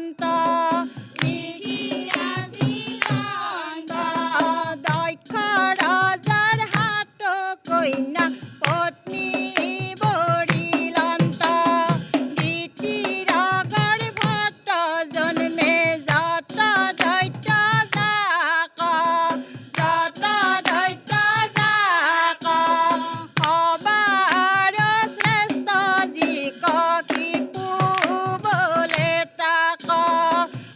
অন্ত দক্ষ ৰজাৰ হাত কন্যা পত্নী বৰিলন্ত দ্বিতীয় গৰ্ভত জন্মে যত দৈত্য যাক সবাৰ শ্ৰেষ্ঠ যিক কিপু বোলে তাক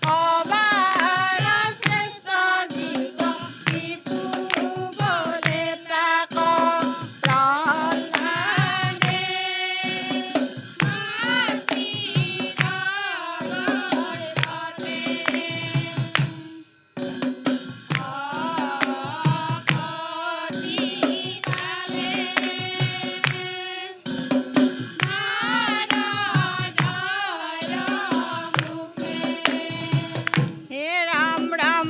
সবাৰ শ্ৰেষ্ঠ যিক কিপু বোলে তাক প্ৰহ্লাদে হে ৰাম ৰাম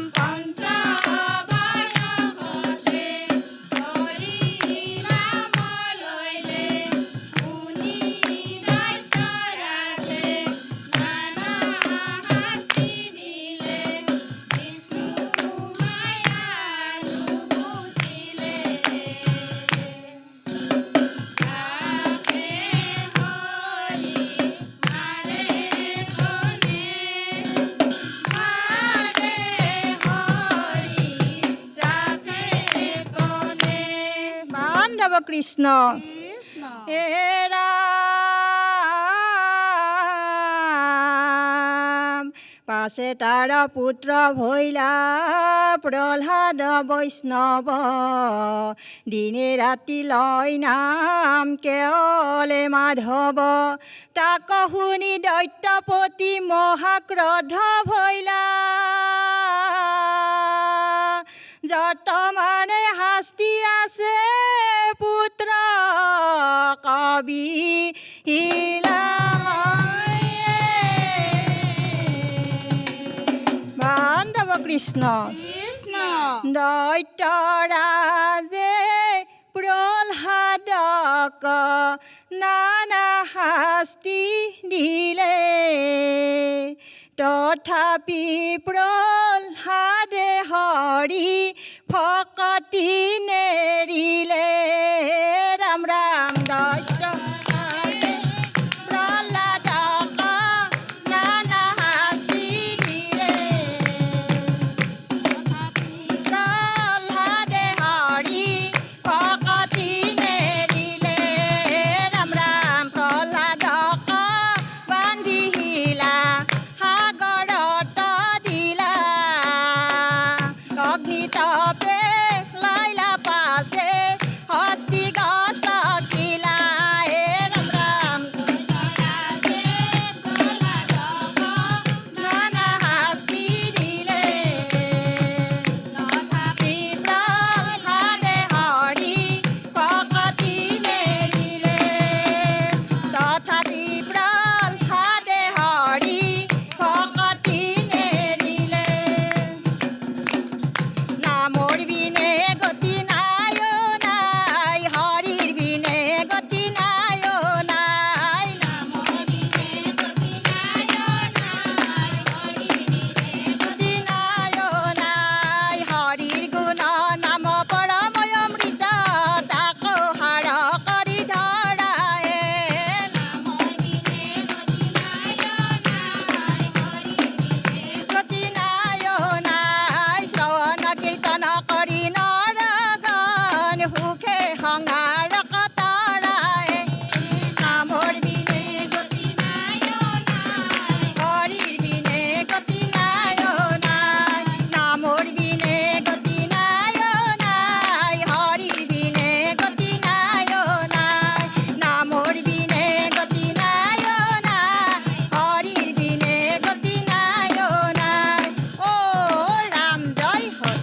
বান্ধৱ কৃষ্ণ হে ৰাম পাছে তাৰ পুত্ৰ ভৈলা প্ৰহ্লাদ বৈষ্ণৱ দিনে ৰাতি লয় নাম কেৱলে মাধৱ তাক শুনি দৈত্যপতি মহাক্ৰোধ ভৈলা যত মানে শাস্তি আছে পুত্ৰ কবি বান্ধৱ কৃষ্ণ দৈত্য ৰাজে প্ৰহ্লাদক নানা শাস্তি দিলে তথাপি প্ৰহ্লাদে হৰি ভকতি নেৰিলে ৰাম ৰাম দৈত্য প্ৰহ্লাদক নানা শাস্তি দিলে প্ৰহ্লাদে হৰি ভকতি নেৰিলে ৰাম ৰাম প্ৰহ্লাদক বান্ধিলা সাগৰত দিলা অগ্নিতাপে লাইলা পাছে হস্তি গছ কিলা হে ৰাম নানা শাস্তি দিলে তথাপি প্ৰহ্লাদে হৰি ভকতি নেৰিলে তথাপি প্ৰহ্লাদে হৰি ভকতি নেৰিলে নামৰ বিনে গতি নাই নাই হৰিৰ বিনে গতি নাই নাই নামৰ বিনে গতি নাই গতি নাই নাই হৰিৰ গুণ নাম পৰময় অমৃত তাক সাৰ কৰি ধৰায়ে নামৰ বিনে গতি নাই নাই শ্ৰৱণ কীৰ্তন কৰি নৰগণ সুখে সংহাৰ কটাৰায়ে নামৰ বিনে গতি নাই হৰিৰ বিনে গতি নাই নাই নামৰ বিনে গতি নাই হৰিৰ বিনে গতি নাই নাই নামৰ বিনে গতি নাই হৰিৰ বিনে গতি নাই নাই ও ৰাম জয় হৰি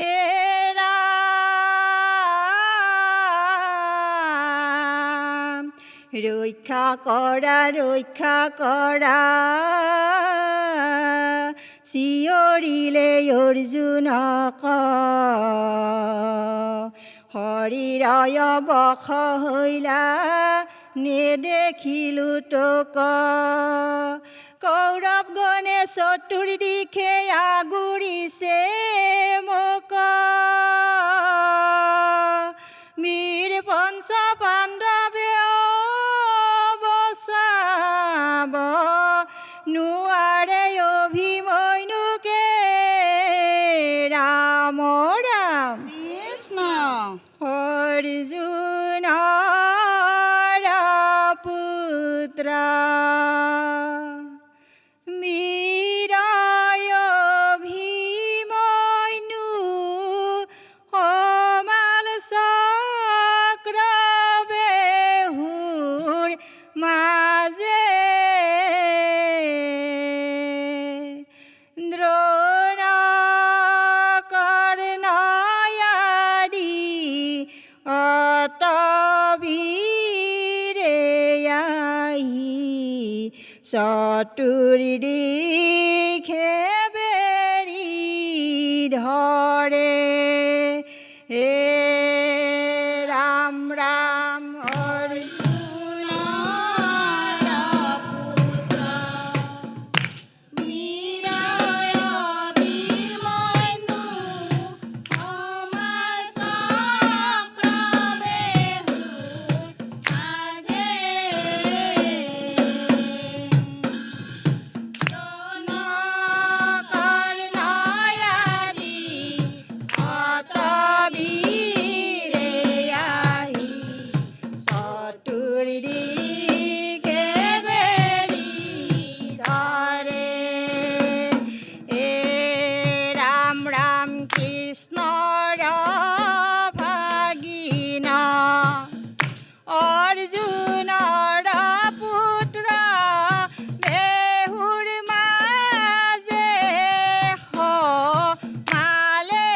হে ৰাম ৰক্ষা কৰা চিঞৰিলে অৰ্জুনক শৰীৰয় বশ হৈলা নেদেখিলো তোক কৌৰৱ গণে চতুৰ্দিশে আগুৰিছে মোক বীৰ পঞ্চ পাণ্ডৱে বচাব নোৱাৰে অভিমন্যুকে ৰাম ৰাম কৃষ্ণ অৰ্জুনৰ পুত্ৰ বীৰয় অভিমন্যু সমাল চক্ৰ বেহুৰ মাজে দ্ৰোণ কৰ্ণয়াদি অতবীৰে আহি চতুৰ্দিশে বেৰি ধৰে হে ৰাম ৰাম অৰ্জুনৰ পুত্ৰ বীৰয় অভিমন্যু সমাল চক্ৰ বেহুৰ মাজে দ্ৰোণ কৰ্ণয়াদি অতবীৰে আহি চতুৰ্দিশে বেৰি ধৰে হে ৰাম ৰাম কৃষ্ণৰ ভাগিন অৰ্জুনৰ পুত্ৰ বেহুৰ মাজে সমালে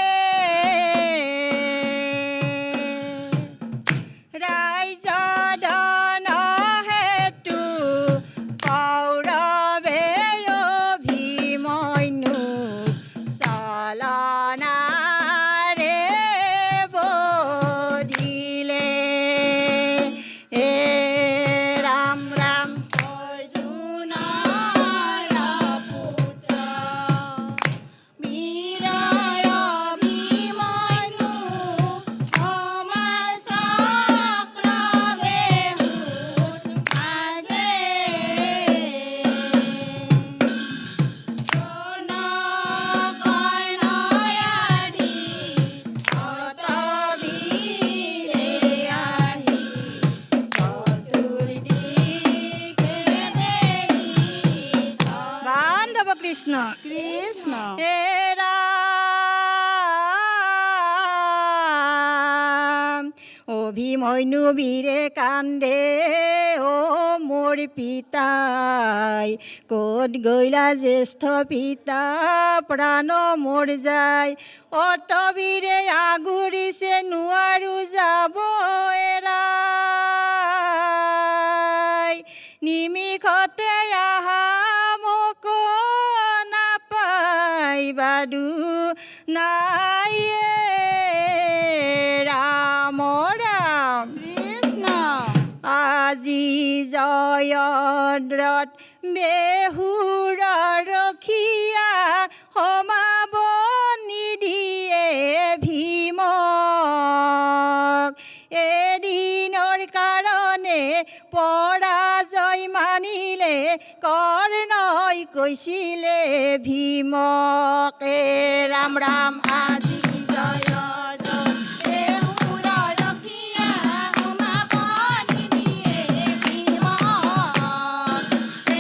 ৰাইজ ধন হেতু কৌৰৱে অভিমন্যু চলনাৰে বধিলে হে ৰাম ৰাম অৰ্জুনৰ পুত্ৰ বীৰয় অভিমন্যু সমাল চক্ৰ বেহুৰ মাজে দ্ৰোণ কৰ্ণয়াদি অতবীৰে আহি চতুৰ্দিশে বেৰি বান্ধৱ কৃষ্ণ কৃষ্ণ হে ৰাম অভিমন্যু বীৰে কান্দে অ মোৰ পিতাই ক'ত গৈলা জ্যেষ্ঠ পিতা প্ৰাণ মোৰ যায় অতবীৰে আগুৰিছে নোৱাৰো যাব এৰাই নিমিষতে আহা মোক নাপাইবাদু নাইয়ে ৰাম ৰাম কৃষ্ণ আজি জয়দ্ৰত বেহুৰ ৰখিয়া সমাব নিদিয়ে ভীমক এদিনৰ কাৰণে পৰাজয় মানিলে কৰ্ণই কৈছিলে ভীমকে ৰাম ৰাম আজি জয়দ্ৰত বেহুৰ ৰখিয়া সমাব নিদিয়ে ভীমক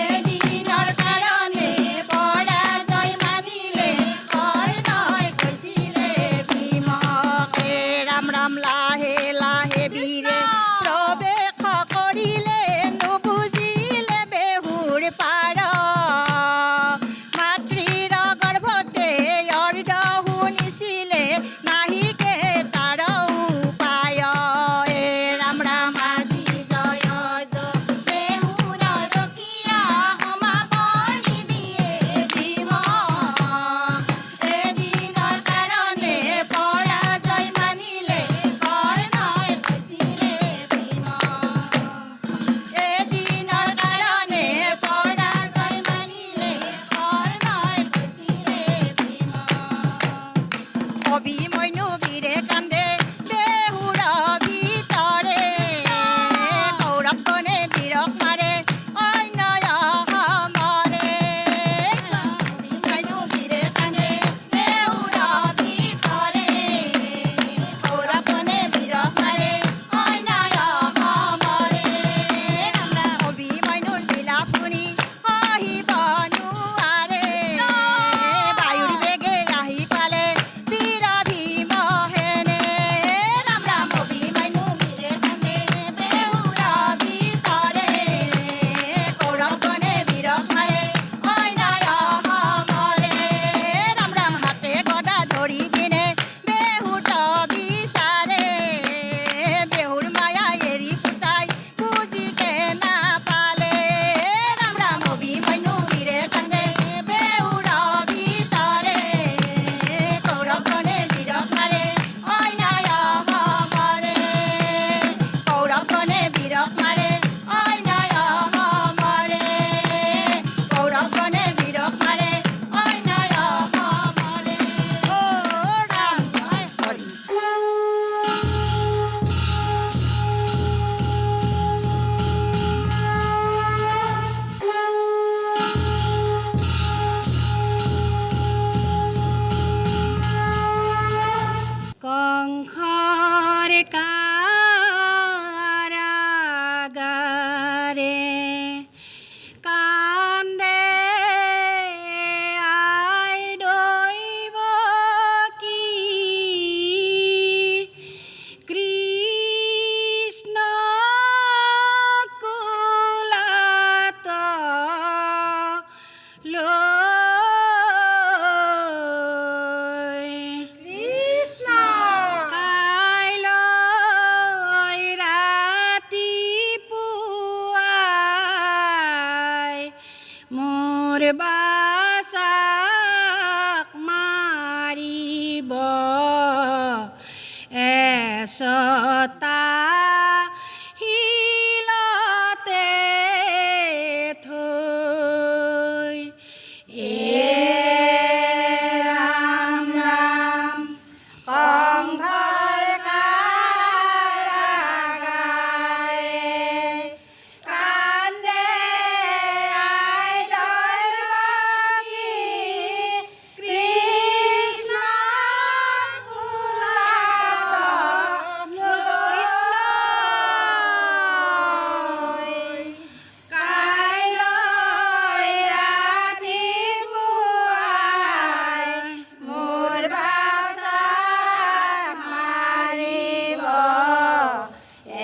এদিনৰ কাৰণে পৰাজয় মানিলে কৰ্ণই কৈছিলে ভীমকে ৰাম ৰাম লাহে লাহে বীৰে প্ৰৱেশ কৰিলে নুবুজিলে বেহুৰ পাৰ মাতৃৰ গৰ্ভতে অৰ্ধ শুনিছিলে বাচাক মাৰিব এচতা শিলতে থৈ ৰাম ৰাম সংঘৰ কাৰাগাৰে কান্দে আই দৈৱকী কৃষ্ণ কোলাত লৈ কাইলৈ ৰাতিপুৱাই মোৰ বাচাক মাৰিব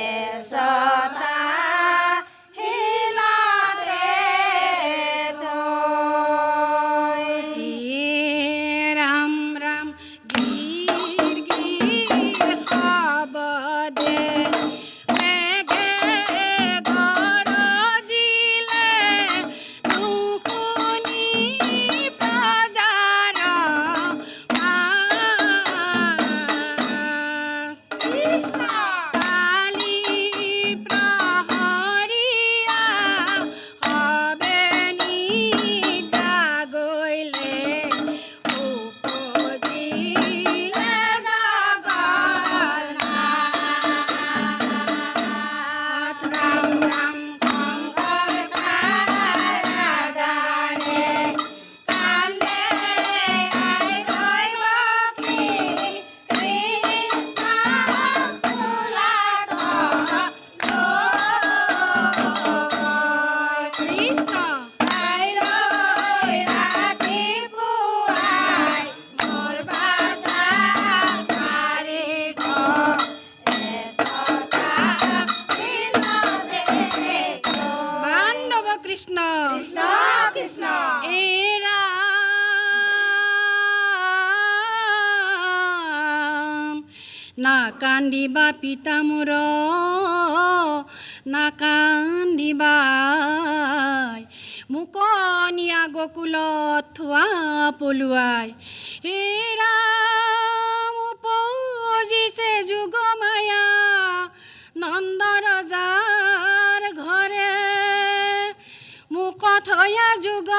এচটা শিলতে থৈ ৰাম ৰাম গীৰ গীৰ শব্দে মেঘে গৰজিলে নুশুনি প্ৰজাৰ কালি প্ৰহৰীয়া সবে নিদ্ৰা গ'লে উপজিলে জগন্নাথ ৰাম ৰাম সংঘৰ কাৰাগাৰে কান্দে আই দৈৱকী কৃষ্ণ কোলাত লৈ কৃষ্ণ কাইলৈ ৰাতিপুৱাই মোৰ বাচাক মাৰিব এচটা শিলতে থৈ বান্ধৱ কৃষ্ণ কৃষ্ণ কৃষ্ণ এ ৰাম নাকান্দিবা পিতা মোৰ নাকান্দিবাই মুকনিয়া গকুলত থোৱা পলুৱাই হে ৰাম উপজিছে যুগমায়া নন্দ ৰজাৰ ঘৰে মুকত হৈয়া যুগ